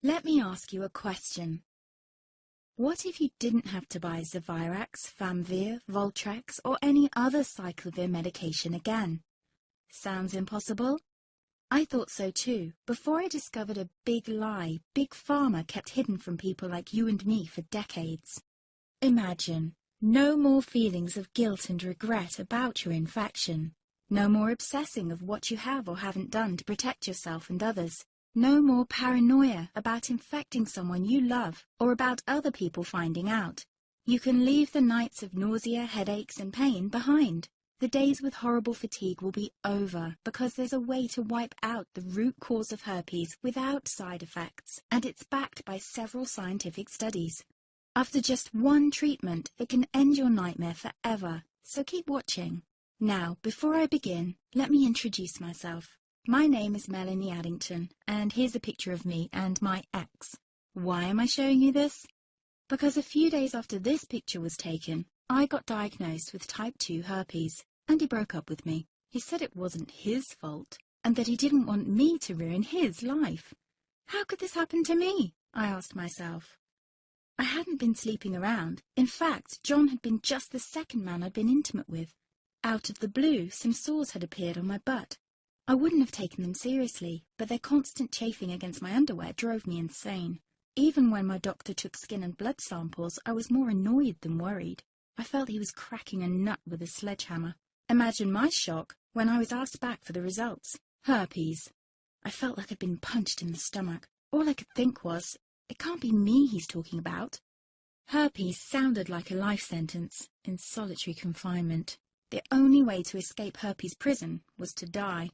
Let me ask you a question. What if you didn't have to buy Zevirax, Famvir, Voltrex, or any other cyclovir medication again? Sounds impossible? I thought so too, before I discovered a big lie Big Pharma kept hidden from people like you and me for decades. Imagine, no more feelings of guilt and regret about your infection. No more obsessing of what you have or haven't done to protect yourself and others. No more paranoia about infecting someone you love or about other people finding out. You can leave the nights of nausea, headaches and pain behind. The days with horrible fatigue will be over because there's a way to wipe out the root cause of herpes without side effects, and it's backed by several scientific studies. After just one treatment, it can end your nightmare forever, so keep watching. Now, before I begin, let me introduce myself. My name is Melanie Addington, and here's a picture of me and my ex. Why am I showing you this? Because a few days after this picture was taken, I got diagnosed with type 2 herpes, and he broke up with me. He said it wasn't his fault, and that he didn't want me to ruin his life. How could this happen to me? I asked myself. I hadn't been sleeping around. In fact, John had been just the second man I'd been intimate with. Out of the blue, some sores had appeared on my butt. I wouldn't have taken them seriously, but their constant chafing against my underwear drove me insane. Even when my doctor took skin and blood samples, I was more annoyed than worried. I felt he was cracking a nut with a sledgehammer. Imagine my shock when I was asked back for the results. Herpes. I felt like I'd been punched in the stomach. All I could think was, it can't be me he's talking about. Herpes sounded like a life sentence in solitary confinement. The only way to escape herpes prison was to die.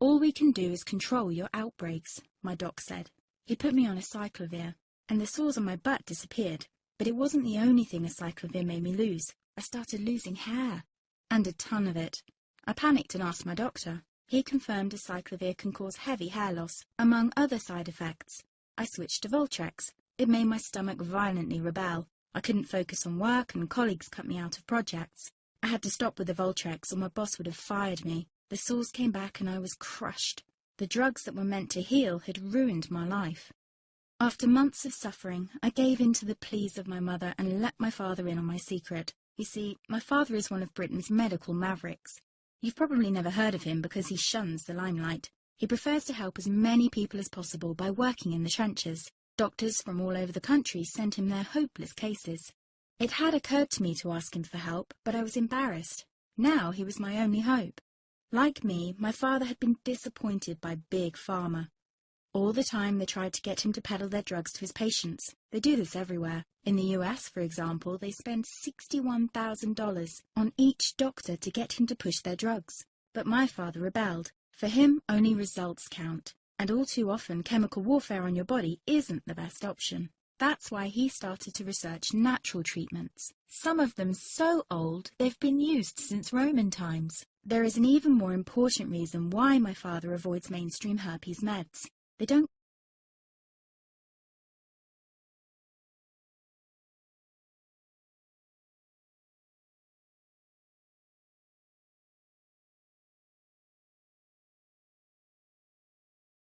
All we can do is control your outbreaks, my doc said. He put me on a cyclovir, and the sores on my butt disappeared. But it wasn't the only thing a cyclovir made me lose. I started losing hair, and a ton of it. I panicked and asked my doctor. He confirmed a cyclovir can cause heavy hair loss, among other side effects. I switched to Voltrex. It made my stomach violently rebel. I couldn't focus on work, and colleagues cut me out of projects. I had to stop with the Voltrex, or my boss would have fired me. The sores came back and I was crushed. The drugs that were meant to heal had ruined my life. After months of suffering, I gave in to the pleas of my mother and let my father in on my secret. You see, my father is one of Britain's medical mavericks. You've probably never heard of him because he shuns the limelight. He prefers to help as many people as possible by working in the trenches. Doctors from all over the country sent him their hopeless cases. It had occurred to me to ask him for help, but I was embarrassed. Now he was my only hope. Like me, my father had been disappointed by Big Pharma. All the time they tried to get him to peddle their drugs to his patients. They do this everywhere. In the US, for example, they spend $61,000 on each doctor to get him to push their drugs. But my father rebelled. For him, only results count. And all too often, chemical warfare on your body isn't the best option. That's why he started to research natural treatments. Some of them so old, they've been used since Roman times. There is an even more important reason why my father avoids mainstream herpes meds. They don't